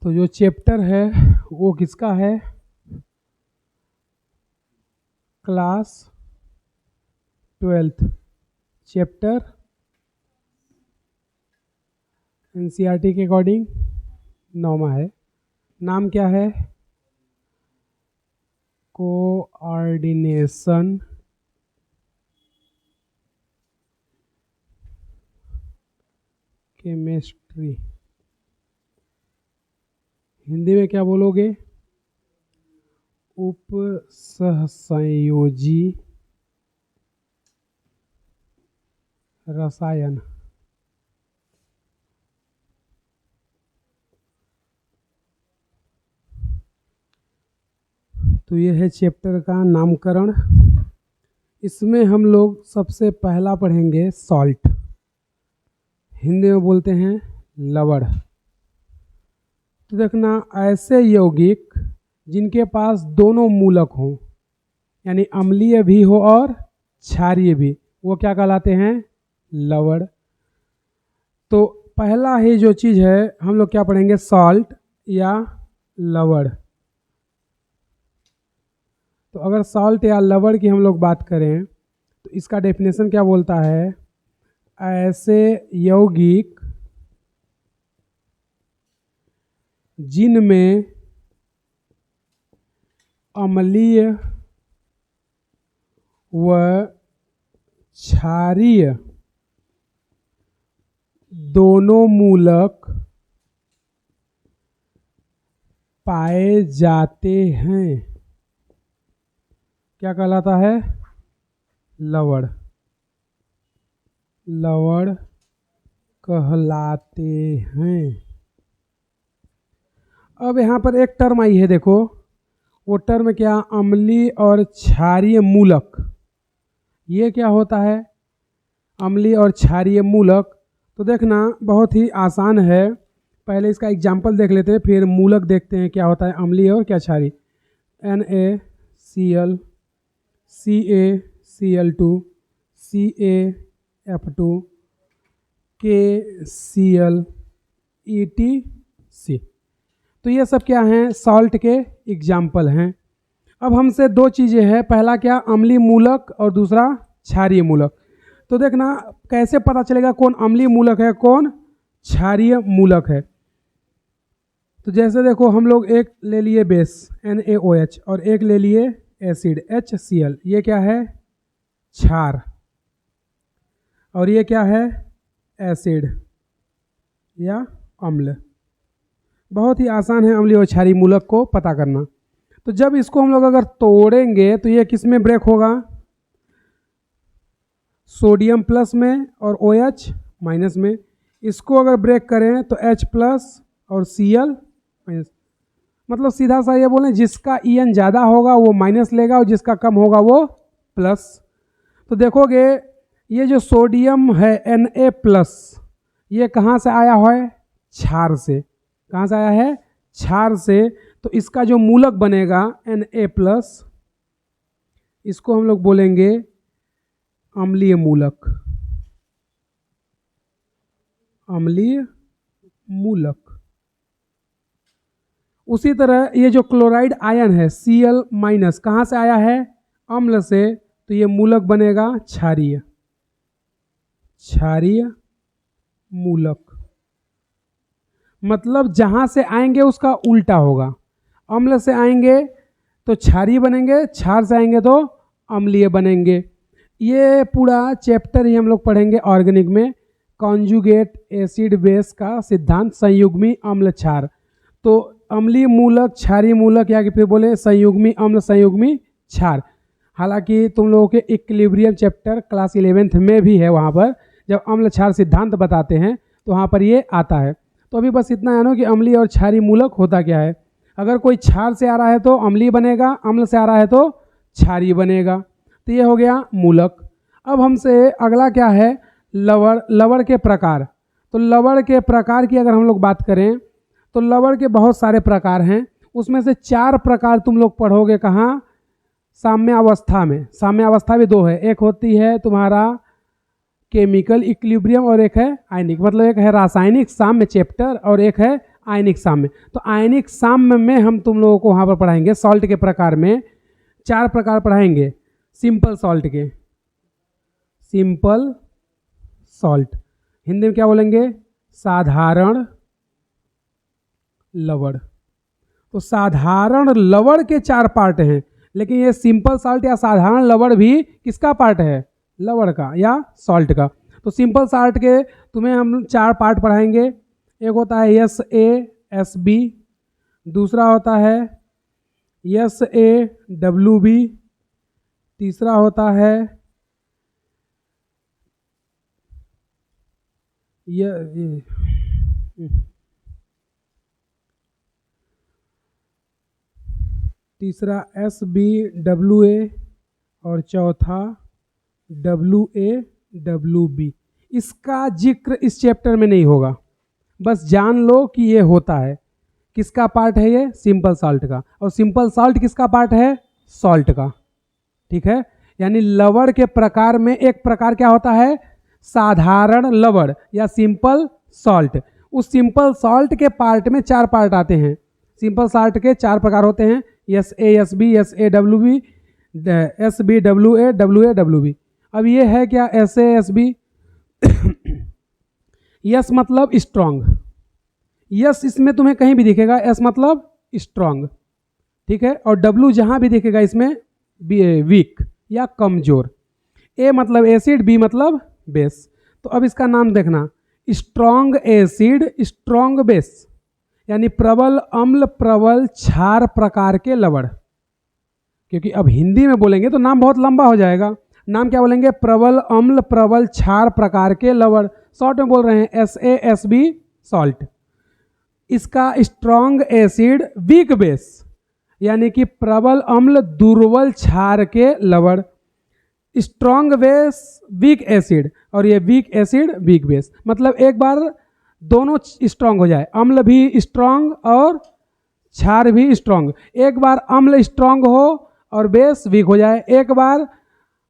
तो जो चैप्टर है वो किसका है? क्लास 12th चैप्टर एनसीईआरटी के अकॉर्डिंग 9वां है। नाम क्या है? Coordination chemistry. हिंदी में क्या बोलोगे? उपसहसंयोजी रसायन। तो ये है चैप्टर का नामकरण। इसमें हम लोग सबसे पहला पढ़ेंगे सॉल्ट, हिंदी में बोलते हैं लवण। तो देखना, ऐसे यौगिक जिनके पास दोनों मूलक हों, यानी अम्लीय भी हो और क्षारीय भी, वो क्या कहलाते हैं? लवण। तो पहला ही जो चीज़ है हम लोग क्या पढ़ेंगे? सॉल्ट या लवण। तो अगर सॉल्ट या लवण की हम लोग बात करें तो इसका डेफिनेशन क्या बोलता है? ऐसे यौगिक जिनमें अम्लीय व क्षारीय दोनों मूलक पाए जाते हैं, क्या कहलाता है? लवण। लवण कहलाते हैं। अब यहाँ पर एक टर्म आई है, देखो वो टर्म क्या? अम्लीय और क्षारीय मूलक। ये क्या होता है? अम्लीय और क्षारीय मूलक। तो देखना बहुत ही आसान है, पहले इसका एग्जाम्पल देख लेते हैं, फिर मूलक देखते हैं क्या होता है अम्लीय और क्या क्षारीय। NaCl, CaCl2, CaF2, KCl, EtC। तो ये सब क्या हैं? सॉल्ट के एग्जाम्पल हैं। अब हमसे दो चीज़ें हैं, पहला क्या? अम्लीय मूलक और दूसरा क्षारीय मूलक। तो देखना कैसे पता चलेगा कौन अम्लीय मूलक है कौन क्षारीय मूलक है। तो जैसे देखो हम लोग एक ले लिए बेस NaOH और एक ले लिए एसिड HCl। ये क्या है? क्षार। और ये क्या है? एसिड या अम्ल। बहुत ही आसान है अम्लीय और क्षारीय मूलक को पता करना। तो जब इसको हम लोग अगर तोड़ेंगे तो ये किस में ब्रेक होगा? सोडियम प्लस में और OH माइनस में। इसको अगर ब्रेक करें तो H प्लस और Cl माइनस। मतलब सीधा सा ये बोलें, जिसका En ज़्यादा होगा वो माइनस लेगा और जिसका कम होगा वो प्लस। तो देखोगे ये जो सोडियम है Na प्लस, ये कहाँ से आया है? क्षार से। कहाँ से आया है? क्षार से। तो इसका जो मूलक बनेगा Na प्लस, इसको हम लोग बोलेंगे अम्लीय मूलक। अम्लीय मूलक। उसी तरह ये जो क्लोराइड आयन है Cl माइनस, कहाँ से आया है? अम्ल से। तो ये मूलक बनेगा क्षारीय। क्षारीय मूलक मतलब जहाँ से आएंगे उसका उल्टा होगा। अम्ल से आएंगे तो क्षारीय बनेंगे, क्षार से आएंगे तो अम्लीय बनेंगे। ये पूरा चैप्टर ही हम लोग पढ़ेंगे ऑर्गेनिक में, कॉन्जुगेट एसिड बेस का सिद्धांत, संयुग्मी अम्ल क्षार। तो अम्लीय मूलक, क्षारीय मूलक, या कि फिर बोले संयुग्मी अम्ल संयुग्मी क्षार। हालांकि तुम लोगों के इक्विलिब्रियम चैप्टर क्लास 11th में भी है, वहाँ पर जब अम्ल क्षार सिद्धांत बताते हैं तो वहाँ पर ये आता है। तो अभी बस इतना है ना कि अम्लीय और क्षारीय मूलक होता क्या है। अगर कोई क्षार से आ रहा है तो अम्लीय बनेगा, अम्ल से आ रहा है तो क्षारीय बनेगा। तो ये हो गया मूलक। अब हमसे अगला क्या है? लवण। लवण के प्रकार। तो लवण के प्रकार की अगर हम लोग बात करें तो लवण के बहुत सारे प्रकार हैं। उसमें से 4 प्रकार तुम लोग पढ़ोगे कहाँ? साम्यावस्था में। साम्यावस्था भी 2 है, एक होती है तुम्हारा केमिकल इक्विलिब्रियम और एक है आयनिक। मतलब एक है रासायनिक साम्य चैप्टर और एक है आयनिक साम्य। तो आयनिक साम्य में हम तुम लोगों को वहाँ पर पढ़ाएंगे सॉल्ट के प्रकार में 4 प्रकार पढ़ाएंगे सिंपल सॉल्ट के। सिंपल सॉल्ट हिंदी में क्या बोलेंगे? साधारण लवण। तो साधारण लवण के 4 पार्ट हैं, लेकिन ये सिंपल सॉल्ट या साधारण लवण भी किसका पार्ट है? लवण का या सॉल्ट का। तो सिंपल सॉल्ट के तुम्हें हम 4 पार्ट पढ़ाएंगे। एक होता है SaSb, दूसरा होता है SaWb, तीसरा होता है तीसरा SbWa और चौथा WaWb। इसका जिक्र इस चैप्टर में नहीं होगा, बस जान लो कि ये होता है। किसका पार्ट है ये? सिंपल सॉल्ट का। और सिंपल सॉल्ट किसका पार्ट है? सॉल्ट का। ठीक है, यानी लवण के प्रकार में एक प्रकार क्या होता है? साधारण लवण या सिंपल सॉल्ट। उस सिंपल सॉल्ट के पार्ट में 4 पार्ट आते हैं। सिंपल सॉल्ट के 4 प्रकार होते हैं, SaSb, SaWb, SbWa, WaWb। अब ये है क्या? SaSb यस मतलब स्ट्रॉन्ग, यस इसमें तुम्हें कहीं भी दिखेगा, एस मतलब स्ट्रॉन्ग, ठीक है। और डब्लू जहां भी दिखेगा इसमें वीक या कमजोर। ए मतलब एसिड, बी मतलब बेस। तो अब इसका नाम देखना, स्ट्रॉन्ग एसिड स्ट्रॉन्ग बेस, यानी प्रबल अम्ल प्रबल क्षार प्रकार के लवण। क्योंकि अब हिंदी में बोलेंगे तो नाम बहुत लंबा हो जाएगा। नाम क्या बोलेंगे? प्रबल अम्ल प्रबल क्षार प्रकार के लवण। शॉर्ट में बोल रहे हैं SaSb सॉल्ट। इसका स्ट्रॉन्ग एसिड वीक बेस, यानी कि प्रबल अम्ल दुर्बल क्षार के लवण। स्ट्रॉन्ग बेस वीक एसिड, और ये वीक एसिड वीक बेस। मतलब एक बार दोनों स्ट्रॉन्ग हो जाए, अम्ल भी स्ट्रॉन्ग और क्षार भी स्ट्रॉन्ग। एक बार अम्ल स्ट्रॉन्ग हो और बेस वीक हो जाए, एक बार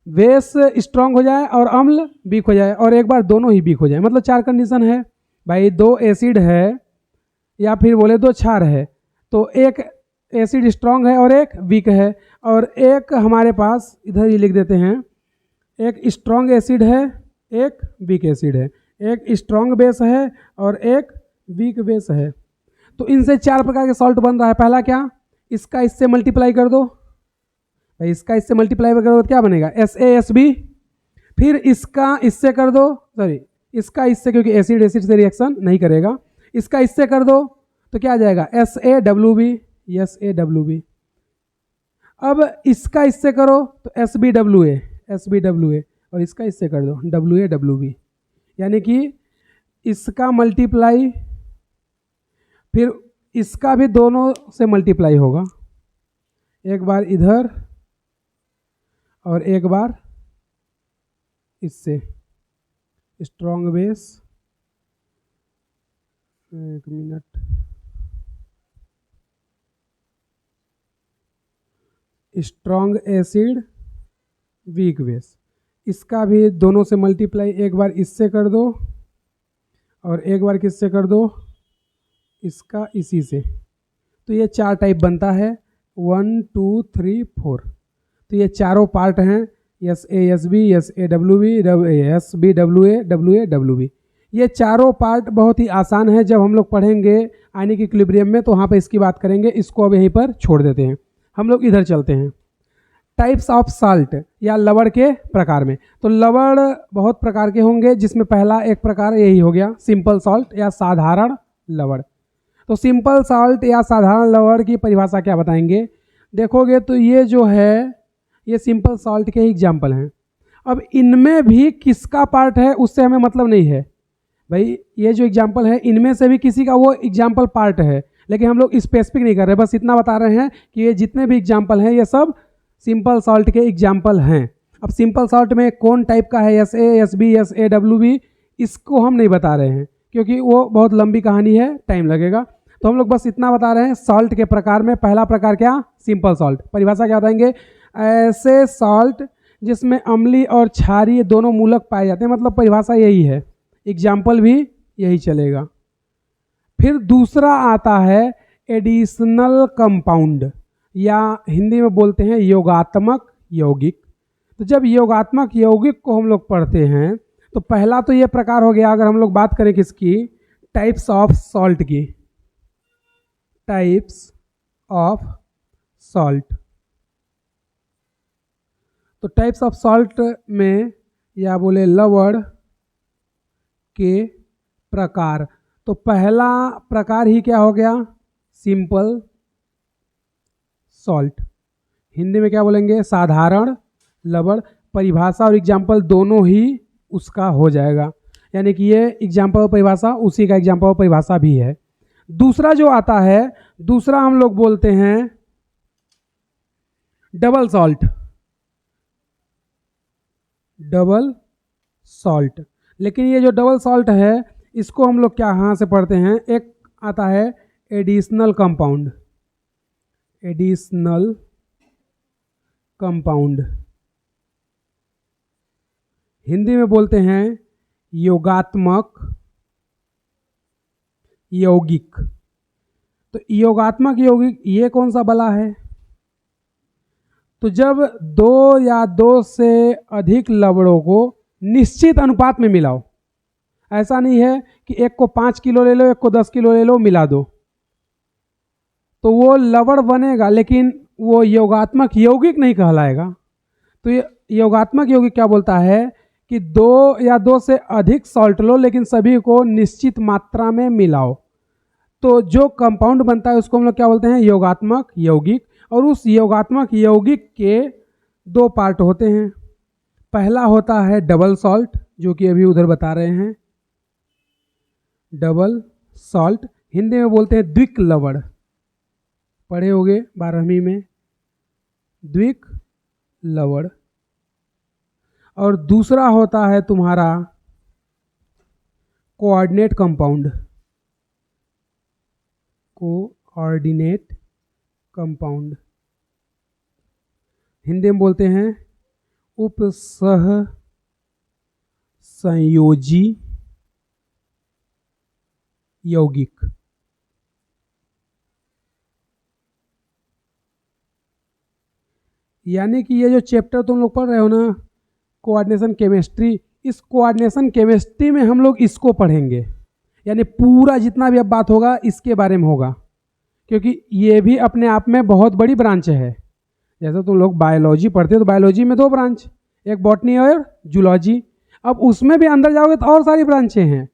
बेस स्ट्रॉन्ग हो जाए और अम्ल वीक हो जाए, और एक बार दोनों ही वीक हो जाए। मतलब 4 कंडीशन है भाई। 2 एसिड है या फिर बोले 2 क्षार है, तो एक एसिड स्ट्रॉन्ग है और एक वीक है। और एक हमारे पास इधर ही लिख देते हैं, एक स्ट्रॉन्ग एसिड है एक वीक एसिड है, एक स्ट्रॉन्ग बेस है और एक वीक बेस है। तो इनसे 4 प्रकार के सॉल्ट बन रहा है। पहला क्या? इसका इससे मल्टीप्लाई कर दो भाई, इसका इससे मल्टीप्लाई करो तो क्या बनेगा? SaSb। फिर इसका इससे कर दो, सॉरी इसका इससे, क्योंकि एसिड एसिड से रिएक्शन नहीं करेगा। इसका इससे कर दो तो क्या आ जाएगा? SaWb, SaWb। अब इसका इससे करो तो SbWa, और इसका इससे कर दो WaWb। यानी कि इसका मल्टीप्लाई फिर इसका भी दोनों से मल्टीप्लाई होगा, एक बार इधर और एक बार इससे। स्ट्रॉन्ग बेस, एक minute, strong acid weak base. इसका भी दोनों से मल्टीप्लाई, एक बार इससे कर दो और एक बार किससे कर दो? इसका इसी से। तो ये 4 टाइप बनता है, 1 2 3 4। तो ये चारों पार्ट हैं, SaSb, SaWb, SbWa, WaWb। ये चारों पार्ट बहुत ही आसान है। जब हम लोग पढ़ेंगे आयनिक इक्विलिब्रियम में तो वहाँ पर इसकी बात करेंगे। इसको अब यहीं पर छोड़ देते हैं, हम लोग इधर चलते हैं। टाइप्स ऑफ साल्ट या लवण के प्रकार में। तो लवण बहुत प्रकार के होंगे, जिसमें पहला एक प्रकार यही हो गया सिंपल सॉल्ट या साधारण लवण। तो सिंपल सॉल्ट या साधारण लवण की परिभाषा क्या बताएंगे? देखोगे तो ये जो है ये सिंपल सॉल्ट के एग्जाम्पल हैं। अब इनमें भी किसका पार्ट है उससे हमें मतलब नहीं है भाई। ये जो एग्जाम्पल है इनमें से भी किसी का वो एग्जाम्पल पार्ट है, लेकिन हम लोग स्पेसिफिक नहीं कर रहे, बस इतना बता रहे हैं कि ये जितने भी एग्जाम्पल हैं ये सब सिंपल सॉल्ट के एग्जाम्पल हैं। अब सिंपल सॉल्ट में कौन टाइप का है, SaSb, SaWb, इसको हम नहीं बता रहे हैं क्योंकि वो बहुत लंबी कहानी है, टाइम लगेगा। तो हम लोग बस इतना बता रहे हैं सॉल्ट के प्रकार में। पहला प्रकार क्या? Simple salt. परिभाषा क्या बताएंगे? ऐसे सॉल्ट जिसमें अम्लीय और क्षारीय दोनों मूलक पाए जाते हैं। मतलब परिभाषा यही है, एग्जाम्पल भी यही चलेगा। फिर दूसरा आता है एडिशनल कंपाउंड, या हिंदी में बोलते हैं योगात्मक यौगिक। तो जब योगात्मक यौगिक को हम लोग पढ़ते हैं तो पहला तो ये प्रकार हो गया, अगर हम लोग बात करें किसकी, टाइप्स ऑफ सॉल्ट की, टाइप्स ऑफ सॉल्ट। तो टाइप्स ऑफ सॉल्ट में या बोले लवण के प्रकार, तो पहला प्रकार ही क्या हो गया, सिंपल सॉल्ट। हिंदी में क्या बोलेंगे, साधारण लवण। परिभाषा और एग्जाम्पल दोनों ही उसका हो जाएगा, यानी कि ये एग्जाम्पल और परिभाषा उसी का एग्जाम्पल और परिभाषा भी है। दूसरा जो आता है, दूसरा हम लोग बोलते हैं डबल सॉल्ट, डबल सॉल्ट। लेकिन ये जो डबल सॉल्ट है इसको हम लोग क्या यहाँ से पढ़ते हैं, एक आता है additional compound, additional compound, Hindi में बोलते हैं योगात्मक यौगिक। तो योगात्मक यौगिक ये कौन सा बला है, तो जब दो या दो से अधिक लवणों को निश्चित अनुपात में मिलाओ, ऐसा नहीं है कि एक को 5 किलो ले लो, एक को 10 किलो ले लो, मिला दो, तो वो लवण बनेगा लेकिन वो योगात्मक यौगिक नहीं कहलाएगा। तो ये योगात्मक यौगिक क्या बोलता है कि दो या दो से अधिक सॉल्ट लो लेकिन सभी को निश्चित मात्रा में मिलाओ, तो जो कंपाउंड बनता है उसको हम लोग क्या बोलते हैं, योगात्मक यौगिक। और उस योगात्मक यौगिक के दो पार्ट होते हैं, पहला होता है डबल सॉल्ट, जो कि अभी उधर बता रहे हैं, डबल सॉल्ट, हिंदी में बोलते हैं द्विक लवण, पढ़े होंगे 12वीं में, द्विक लवण। और दूसरा होता है तुम्हारा coordinate compound, coordinate compound, Hindi में बोलते हैं उपसह संयोजी यौगिक। यानी कि ये जो चैप्टर तुम लोग पढ़ रहे हो ना, कोऑर्डिनेशन केमिस्ट्री, इस कोऑर्डिनेशन केमिस्ट्री में हम लोग इसको पढ़ेंगे, यानी पूरा जितना भी अब बात होगा इसके बारे में होगा, क्योंकि ये भी अपने आप में बहुत बड़ी ब्रांच है। जैसे तुम लोग बायोलॉजी पढ़ते हो तो बायोलॉजी में 2 ब्रांच, एक बॉटनी और जूलॉजी। अब उसमें भी अंदर जाओगे तो और सारी ब्रांचें हैं,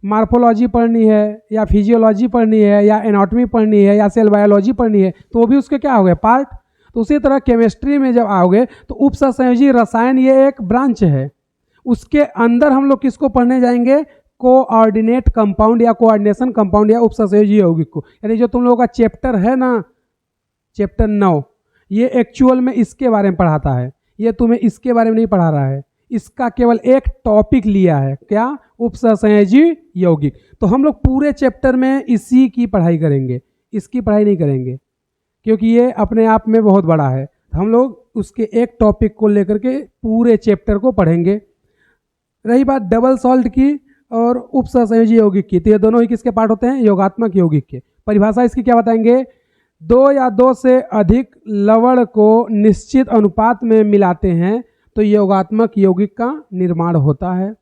मार्फोलॉजी पढ़नी है या फिजियोलॉजी पढ़नी है या एनाटॉमी पढ़नी है या सेल बायोलॉजी पढ़नी है, तो वो भी उसके क्या हो गए, पार्ट। तो उसी तरह केमिस्ट्री में जब आओगे तो उपसहसंयोजी रसायन ये एक ब्रांच है, उसके अंदर हम लोग किसको पढ़ने जाएंगे, कोऑर्डिनेट कंपाउंड या कोऑर्डिनेशन कंपाउंड या उपसहसंयोजी यौगिक को। यानी जो तुम लोगों का चैप्टर है ना, चैप्टर 9, ये एक्चुअल में इसके बारे में पढ़ाता है, ये तुम्हें इसके बारे में नहीं पढ़ा रहा है, इसका केवल एक टॉपिक लिया है, क्या, उपसहसंयोजी यौगिक। तो हम लोग पूरे चैप्टर में इसी की पढ़ाई करेंगे, इसकी पढ़ाई नहीं करेंगे, क्योंकि ये अपने आप में बहुत बड़ा है। हम लोग उसके एक टॉपिक को लेकर के पूरे चैप्टर को पढ़ेंगे। रही बात डबल सॉल्ट की और उपसहसंयोजी यौगिक की, तो ये दोनों ही किसके पार्ट होते हैं, योगात्मक यौगिक के। परिभाषा इसकी क्या बताएंगे, 2 या 2 से अधिक लवण को निश्चित अनुपात में मिलाते हैं तो योगात्मक यौगिक का निर्माण होता है।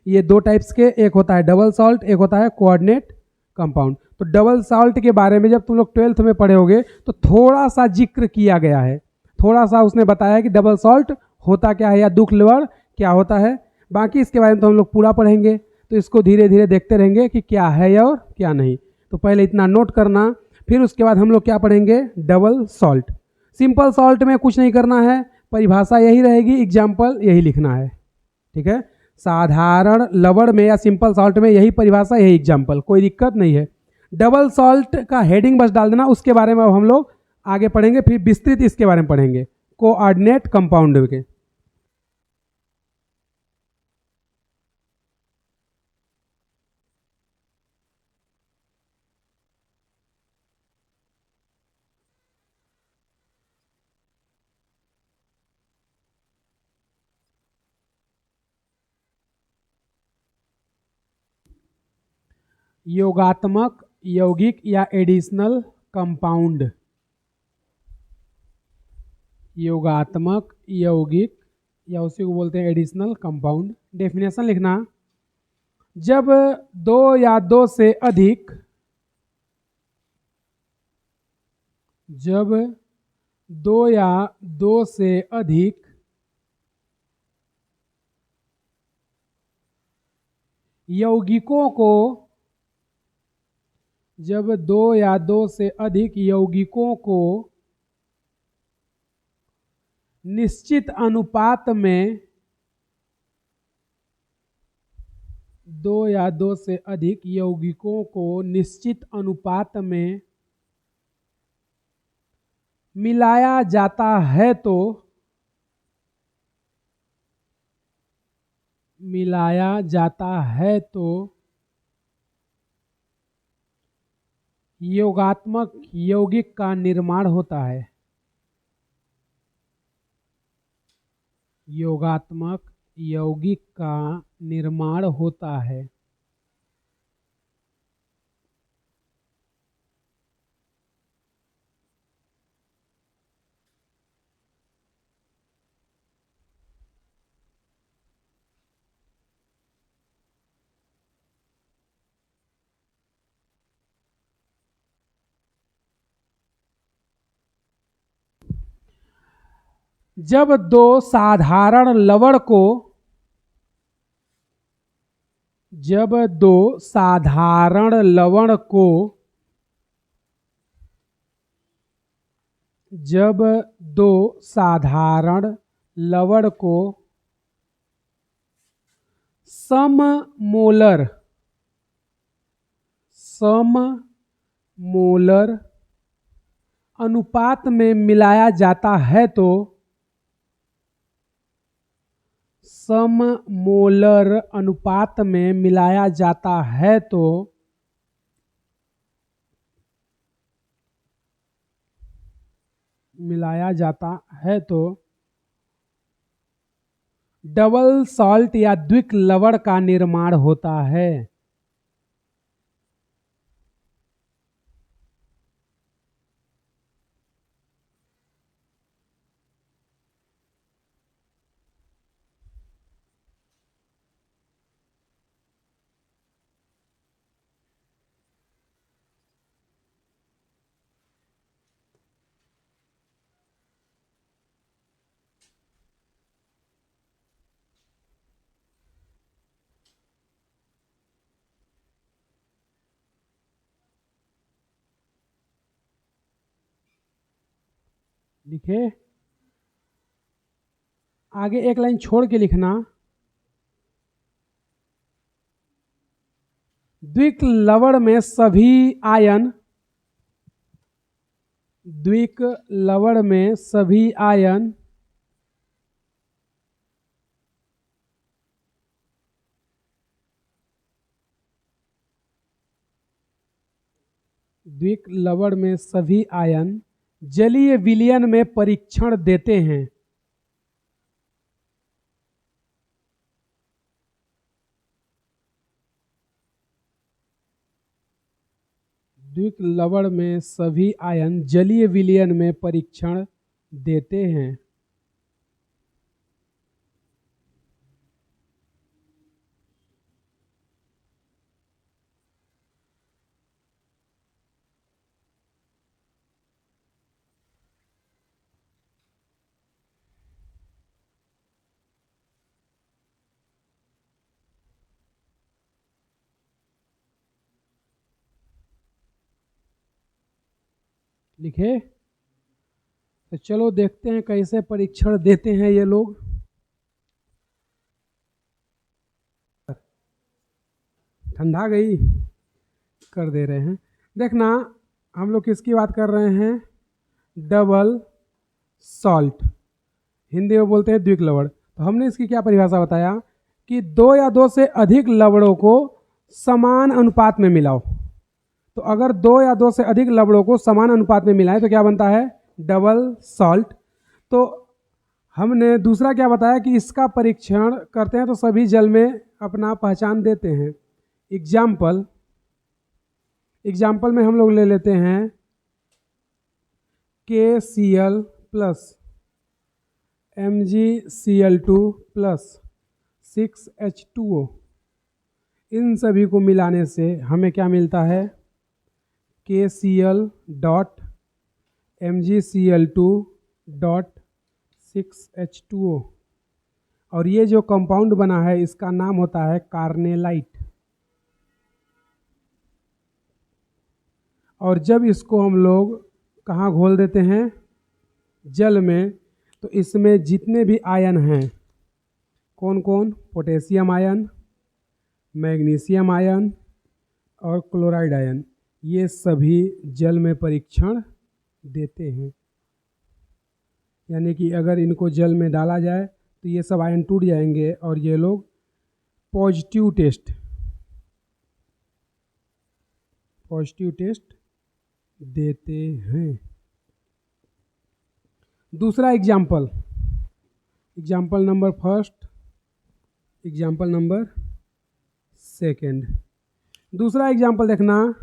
ये 2 टाइप्स के, एक होता है डबल सॉल्ट, एक होता है कोऑर्डिनेट कंपाउंड। तो डबल सॉल्ट के बारे में जब तुम लोग 12th में पढ़े होगे तो थोड़ा सा जिक्र किया गया है, थोड़ा सा उसने बताया कि डबल सॉल्ट होता क्या है या दुख लवण क्या होता है। बाकी इसके बारे में तो हम लोग पूरा पढ़ेंगे, तो इसको धीरे धीरे देखते रहेंगे कि क्या है और क्या नहीं। तो पहले इतना नोट करना, फिर उसके बाद हम लोग क्या पढ़ेंगे, डबल सॉल्ट। सिंपल सॉल्ट में कुछ नहीं करना है, परिभाषा यही रहेगी, एग्जाम्पल यही लिखना है, ठीक है। साधारण लवण में या सिंपल सॉल्ट में यही परिभाषा, यही एग्जाम्पल, कोई दिक्कत नहीं है। डबल सॉल्ट का हेडिंग बस डाल देना, उसके बारे में अब हम लोग आगे पढ़ेंगे, फिर विस्तृत इसके बारे में पढ़ेंगे, कोऑर्डिनेट कंपाउंड के। योगात्मक, यौगिक या एडिशनल कंपाउंड। योगात्मक, यौगिक या उसी को बोलते हैं एडिशनल कंपाउंड। डेफिनेशन लिखना, जब दो या दो से अधिक यौगिकों को निश्चित अनुपात में मिलाया जाता है तो योगात्मक यौगिक का निर्माण होता है। योगात्मक यौगिक का निर्माण होता है। जब दो साधारण लवण को सममोलर अनुपात में मिलाया जाता है तो डबल सॉल्ट या द्विक लवण का निर्माण होता है। लिखे, आगे एक लाइन छोड़ के लिखना, द्विक लवण में सभी आयन जलीय विलयन में परीक्षण देते हैं। द्विक लवण में सभी आयन जलीय विलयन में परीक्षण देते हैं। लिखे, तो चलो देखते हैं कैसे परीक्षण देते हैं ये लोग। ठंडा गई, कर दे रहे हैं। देखना, हम लोग किसकी बात कर रहे हैं, डबल सॉल्ट, हिंदी में बोलते हैं द्विक लवण। तो हमने इसकी क्या परिभाषा बताया कि दो या दो से अधिक लवणों को समान अनुपात में मिलाओ। तो अगर दो या दो से अधिक लवणों को समान अनुपात में मिलाएं तो क्या बनता है, डबल सॉल्ट। तो हमने दूसरा क्या बताया कि इसका परीक्षण करते हैं तो सभी जल में अपना पहचान देते हैं। एग्जाम्पल, एग्जाम्पल में हम लोग ले लेते हैं KCl plus MgCl2 plus 6H2O। इन सभी को मिलाने से हमें क्या मिलता है, KCl dot MgCl2 dot 6H2O। और ये जो कंपाउंड बना है इसका नाम होता है कार्नेलाइट। और जब इसको हम लोग कहाँ घोल देते हैं, जल में, तो इसमें जितने भी आयन हैं, कौन कौन, पोटेशियम आयन, मैग्नीशियम आयन और क्लोराइड आयन, ये सभी जल में परीक्षण देते हैं। यानी कि अगर इनको जल में डाला जाए तो ये सब आयन टूट जाएंगे और ये लोग पॉजिटिव टेस्ट देते हैं। दूसरा example number first, example number second. दूसरा एग्जाम्पल देखना,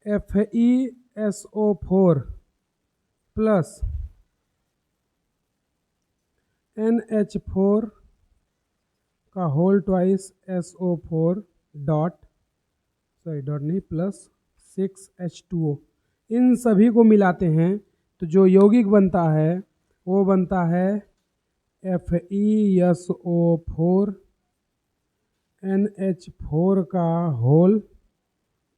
FeSO4 प्लस NH4 का होल ट्वाइस SO4 डॉट नहीं प्लस 6H2O। इन सभी को मिलाते हैं तो जो यौगिक बनता है वो बनता है FeSO4 NH4 का whole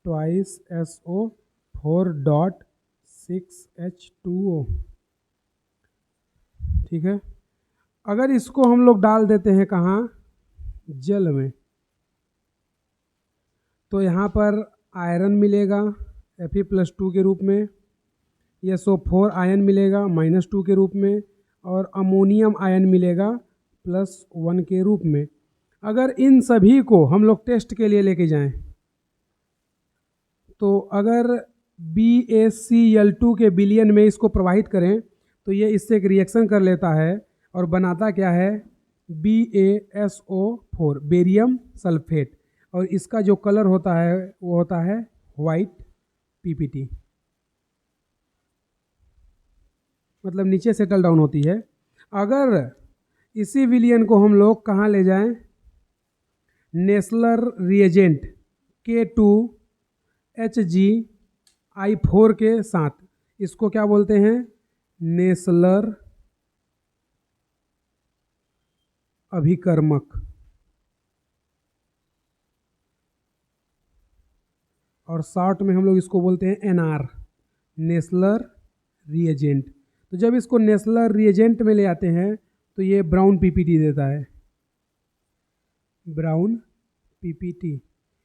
twice SO4 dot 6H2O। ठीक है। अगर इसको हम लोग डाल देते हैं कहाँ, जल में, तो यहाँ पर आयरन मिलेगा Fe+2 के रूप में, SO4 आयन मिलेगा -2 के रूप में, और अमोनियम आयन मिलेगा +1 के रूप में। अगर इन सभी को हम लोग टेस्ट के लिए लेके जाएं तो अगर BaCl2 के विलयन में इसको प्रवाहित करें तो ये इससे एक रिएक्शन कर लेता है और बनाता क्या है, BaSO4 बेरियम सल्फेट। और इसका जो कलर होता है वो होता है वाइट PPT, मतलब नीचे सेटल डाउन होती है। अगर इसी विलयन को हम लोग कहाँ ले जाएं, नेस्लर रिएजेंट K2HgI4 के साथ, इसको क्या बोलते हैं, नेस्लर अभिकर्मक, और शॉर्ट में हम लोग इसको बोलते हैं NR, नेस्लर रिएजेंट। तो जब इसको नेस्लर रिएजेंट में ले आते हैं तो ये ब्राउन PPT देता है, ब्राउन PPT।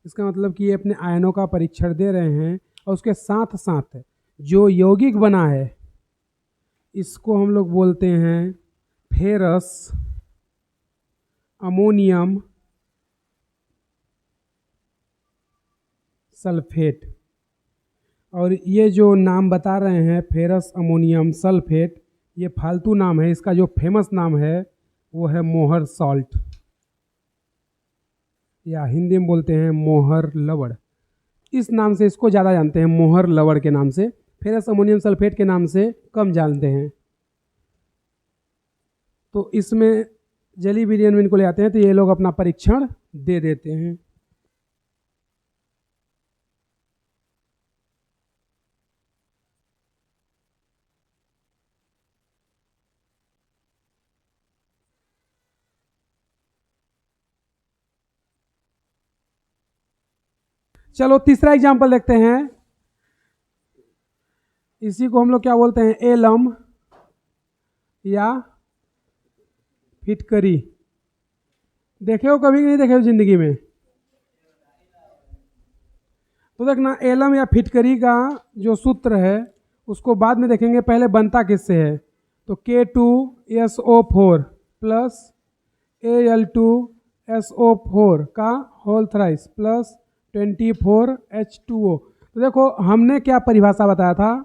इसका मतलब कि ये अपने आयनों का परीक्षण दे रहे हैं और उसके साथ साथ जो यौगिक बना है इसको हम लोग बोलते हैं फेरस अमोनियम सल्फेट। और ये जो नाम बता रहे हैं फेरस अमोनियम सल्फेट, ये फालतू नाम है, इसका जो फेमस नाम है वो है मोहर सॉल्ट, या हिंदी में बोलते हैं मोहर लवड़। इस नाम से इसको ज़्यादा जानते हैं, मोहर लवड़ के नाम से, फेरस अमोनियम सल्फेट के नाम से कम जानते हैं। तो इसमें जली विलयन में इनको ले आते हैं तो ये लोग अपना परीक्षण दे देते हैं। चलो तीसरा एग्जाम्पल देखते हैं। इसी को हम लोग क्या बोलते हैं, एलम या फिटकरी। देखे हो कभी नहीं देखे हो जिंदगी में? तो देखना, एलम या फिटकरी का जो सूत्र है उसको बाद में देखेंगे, पहले बनता किससे है। तो K2SO4 प्लस Al2SO4 का होल थ्राइस प्लस 24H2O। तो देखो हमने क्या परिभाषा बताया था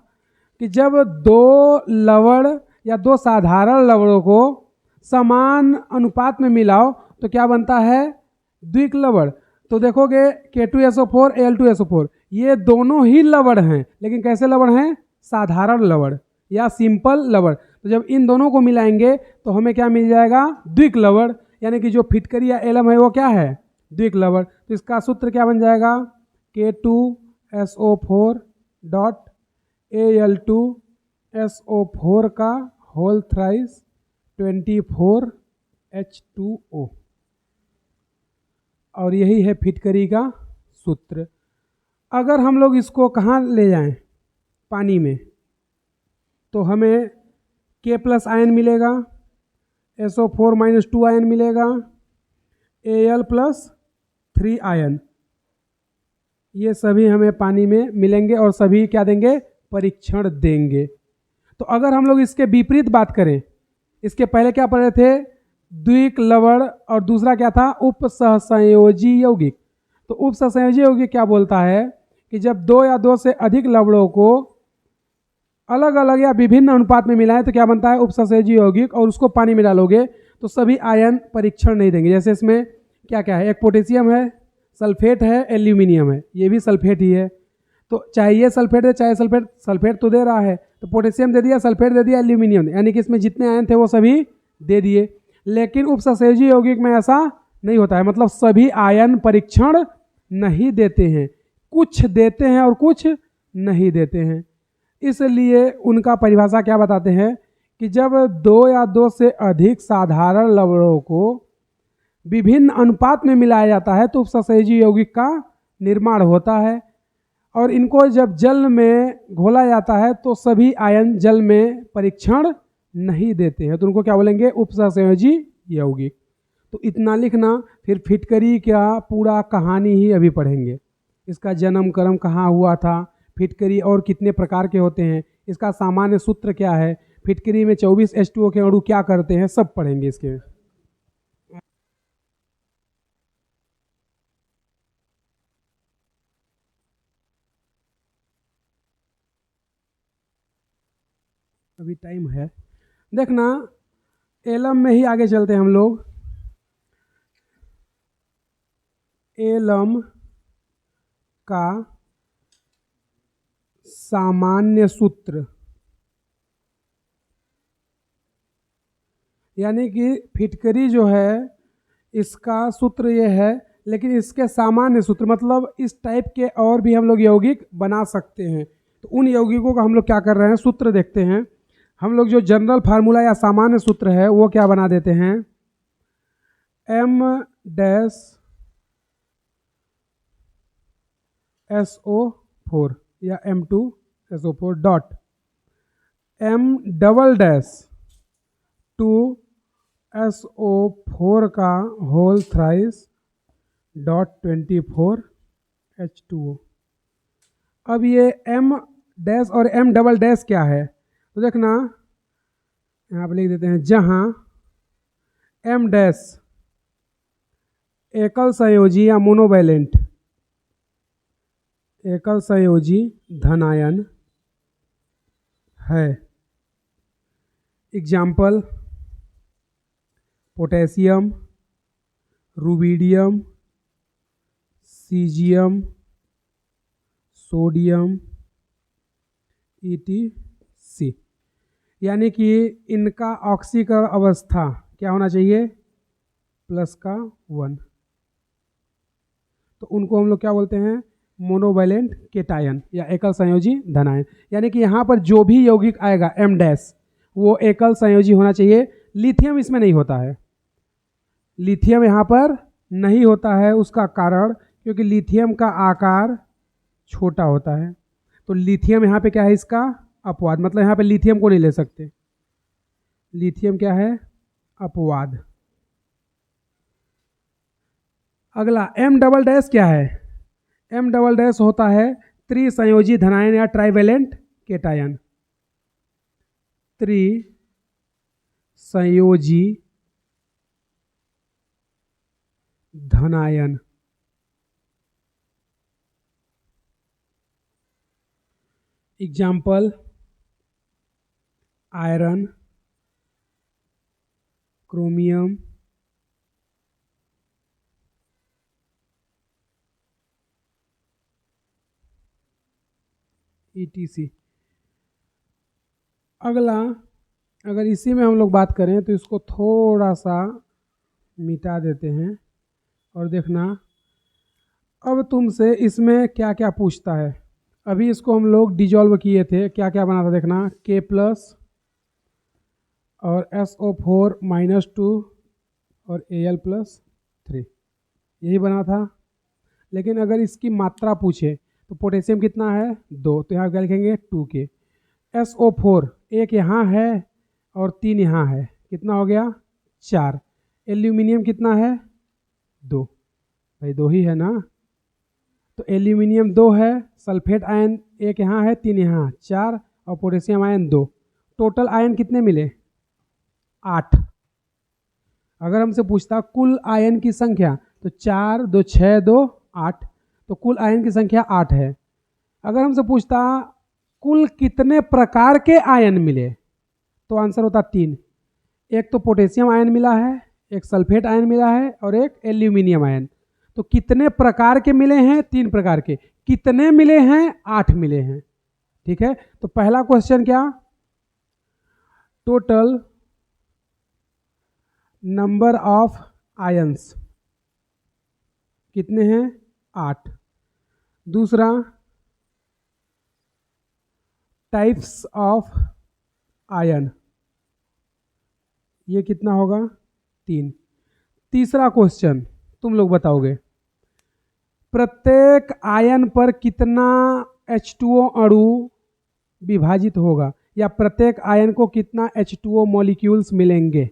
कि जब दो लवण या दो साधारण लवणों को समान अनुपात में मिलाओ तो क्या बनता है, द्विक लवण। तो देखोगे K2SO4 Al2SO4 ये दोनों ही लवण हैं, लेकिन कैसे लवण हैं? साधारण लवण या सिंपल लवण। तो जब इन दोनों को मिलाएंगे तो हमें क्या मिल जाएगा? द्विक लवण, यानी कि जो फिटकरी या एलम है वो क्या है? द्विक लवण। तो इसका सूत्र क्या बन जाएगा? K2SO4 डॉट Al2SO4 का होल थ्राइस 24H2O, और यही है फिटकरी का सूत्र। अगर हम लोग इसको कहाँ ले जाएं? पानी में, तो हमें K प्लस आयन मिलेगा, SO4 माइनस 2 आयन मिलेगा, Al प्लस 3 आयन, ये सभी हमें पानी में मिलेंगे और सभी क्या देंगे? परीक्षण देंगे। तो अगर हम लोग इसके विपरीत बात करें, इसके पहले क्या पढ़े थे? द्विक लवण, और दूसरा क्या था? उपसहसंयोजी यौगिक। तो उपसहसंयोजी यौगिक क्या बोलता है कि जब दो या दो से अधिक लवणों को अलग अलग या विभिन्न अनुपात में मिलाएं तो क्या बनता है? उपसहसंयोजी यौगिक। और उसको पानी में डालोगे तो सभी आयन परीक्षण नहीं देंगे। जैसे इसमें क्या क्या है? एक पोटेशियम है, सल्फेट है, एल्यूमिनियम है, ये भी सल्फेट ही है। तो चाहे ये सल्फेट है चाहे सल्फेट, सल्फेट तो दे रहा है, तो पोटेशियम दे दिया, सल्फेट दे दिया, एल्यूमिनियम, यानी कि इसमें जितने आयन थे वो सभी दे दिए। लेकिन उपसहसंयोजी यौगिक में ऐसा नहीं होता है, मतलब सभी आयन परीक्षण नहीं देते हैं, कुछ देते हैं और कुछ नहीं देते हैं। इसलिए उनका परिभाषा क्या बताते हैं कि जब दो या दो से अधिक साधारण लवणों को विभिन्न अनुपात में मिलाया जाता है तो उपसहसंयोजी यौगिक का निर्माण होता है। और इनको जब जल में घोला जाता है तो सभी आयन जल में परीक्षण नहीं देते हैं, तो उनको क्या बोलेंगे? उपसहसंयोजी यौगिक। तो इतना लिखना, फिर फिटकरी का पूरा कहानी ही अभी पढ़ेंगे। इसका जन्म कर्म कहाँ हुआ था, फिटकरी और कितने प्रकार के होते हैं, इसका सामान्य सूत्र क्या है, फिटकरी में 24 H2O के अणु क्या करते हैं, सब पढ़ेंगे इसके। अभी टाइम है, देखना एलम में ही आगे चलते हैं हम लोग। एलम का सामान्य सूत्र, यानी कि फिटकरी जो है इसका सूत्र ये है, लेकिन इसके सामान्य सूत्र मतलब इस टाइप के और भी हम लोग यौगिक बना सकते हैं। तो उन यौगिकों का हम लोग क्या कर रहे हैं? सूत्र देखते हैं। हम लोग जो जनरल फार्मूला या सामान्य सूत्र है वो क्या बना देते हैं? M-SO4 या M2SO4 डॉट M-2SO4 का होल थ्राइस डॉट 24H2O। अब ये M डैश और M डबल डैश क्या है? तो देखना यहाँ पर लिख देते हैं, जहाँ M डैश एकल संयोजी या मोनोवैलेंट एकल संयोजी धनायन है। Example potassium, rubidium, caesium, sodium, ETC। यानी कि इनका ऑक्सीकरण अवस्था क्या होना चाहिए? प्लस का 1। तो उनको हम लोग क्या बोलते हैं? मोनोवैलेंट केटायन या एकल संयोजी धनायन। यानी कि यहाँ पर जो भी यौगिक आएगा M डैश वो एकल संयोजी होना चाहिए। लिथियम इसमें नहीं होता है, लिथियम यहाँ पर नहीं होता है। उसका कारण क्योंकि लिथियम का आकार छोटा होता है, तो लिथियम यहाँ पे क्या है? इसका अपवाद, मतलब यहाँ पे लिथियम को नहीं ले सकते। लिथियम क्या है? अपवाद। अगला M डबल डैश क्या है? M डबल डैश होता है त्रिसंयोजी धनायन या ट्राइवेलेंट केटायन। त्रिसंयोजी धनायन। Example iron, chromium, ETC। अगला, अगर इसी में हम लोग बात करें तो इसको थोड़ा सा मिटा देते हैं और देखना अब तुमसे इसमें क्या क्या पूछता है। अभी इसको हम लोग डिजॉल्व किए थे, क्या क्या बना था देखना, K+ और SO4 -2 और Al+3, यही बना था। लेकिन अगर इसकी मात्रा पूछे तो पोटेशियम कितना है 2, तो यहाँ क्या लिखेंगे 2K। SO4 एक यहाँ है और 3 यहाँ है, कितना हो गया 4। एल्यूमिनियम कितना है 2, भाई 2 ही है ना, तो एल्यूमिनियम 2 है, सल्फेट आयन एक यहाँ है 3 यहाँ, 4 और पोटेशियम आयन 2। टोटल आयन कितने मिले 8। अगर हमसे पूछता कुल आयन की संख्या तो 4 2 6 2 8, तो कुल आयन की संख्या 8 है। अगर हमसे पूछता कुल कितने प्रकार के आयन मिले तो आंसर होता 3। एक तो पोटेशियम आयन मिला है, एक सल्फेट आयन मिला है और एक एल्यूमिनियम आयन। तो कितने प्रकार के मिले हैं 3 प्रकार के, कितने मिले हैं 8 मिले हैं। ठीक है, तो पहला क्वेश्चन क्या, टोटल नंबर ऑफ आयंस कितने हैं 8। दूसरा, टाइप्स ऑफ आयन, ये कितना होगा 3। तीसरा क्वेश्चन तुम लोग बताओगे, प्रत्येक आयन पर कितना H2O अणु विभाजित होगा, या प्रत्येक आयन को कितना H2O मॉलिक्यूल्स मिलेंगे।